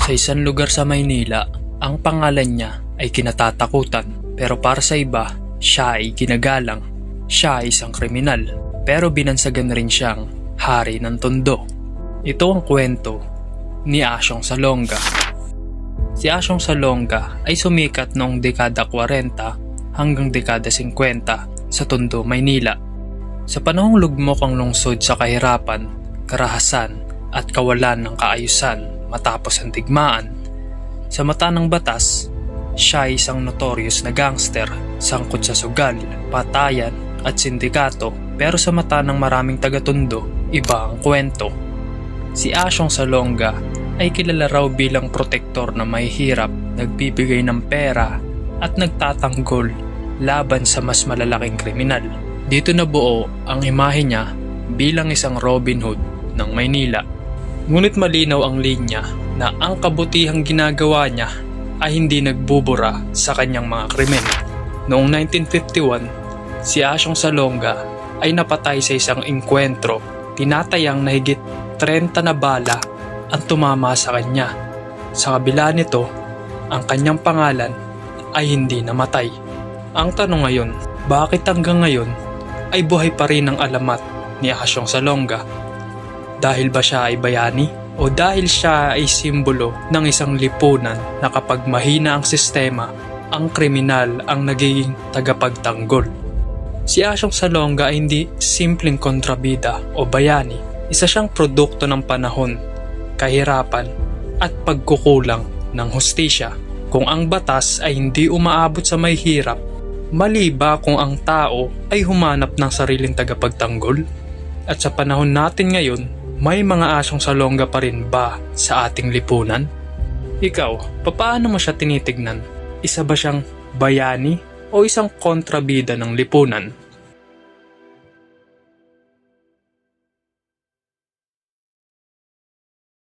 Sa isang lugar sa Maynila, ang pangalan niya ay kinatatakutan, pero para sa iba, siya ay ginagalang. Siya ay isang kriminal, pero binansagan rin siyang hari ng Tondo. Ito ang kwento ni Asyong Salonga. Si Asyong Salonga ay sumikat noong dekada 40 hanggang dekada 50 sa Tondo, Maynila. Sa panahong lugmok ang lungsod sa kahirapan, karahasan at kawalan ng kaayusan matapos ang digmaan. Sa mata ng batas, siya ay isang notorious na gangster, sangkot sa sugal, patayan at sindikato, pero sa mata ng maraming taga-Tondo, iba ang kwento. Si Asyong Salonga ay kilala raw bilang protektor na mahihirap, nagbibigay ng pera at nagtatanggol laban sa mas malalaking kriminal. Dito nabuo ang imahe niya bilang isang Robin Hood ng Maynila. Ngunit malinaw ang linya na ang kabutihang ginagawa niya ay hindi nagbubura sa kanyang mga krimen. Noong 1951, si Asyong Salonga ay napatay sa isang engkwentro. Tinatayang na higit 30 na bala ang tumama sa kanya. Sa kabila nito, ang kanyang pangalan ay hindi namatay. Ang tanong ngayon, bakit hanggang ngayon ay buhay pa rin ang alamat ni Asyong Salonga? Dahil ba siya ay bayani? O dahil siya ay simbolo ng isang lipunan na kapag mahina ang sistema, ang kriminal ang nagiging tagapagtanggol? Si Asyong Salonga ay hindi simpleng kontrabida o bayani. Isa siyang produkto ng panahon, kahirapan at pagkukulang ng hustisya. Kung ang batas ay hindi umaabot sa may hirap, mali ba kung ang tao ay humanap ng sariling tagapagtanggol? At sa panahon natin ngayon, may mga Asyong Salonga pa rin ba sa ating lipunan? Ikaw, paano mo siya tinitignan? Isa ba siyang bayani o isang kontrabida ng lipunan?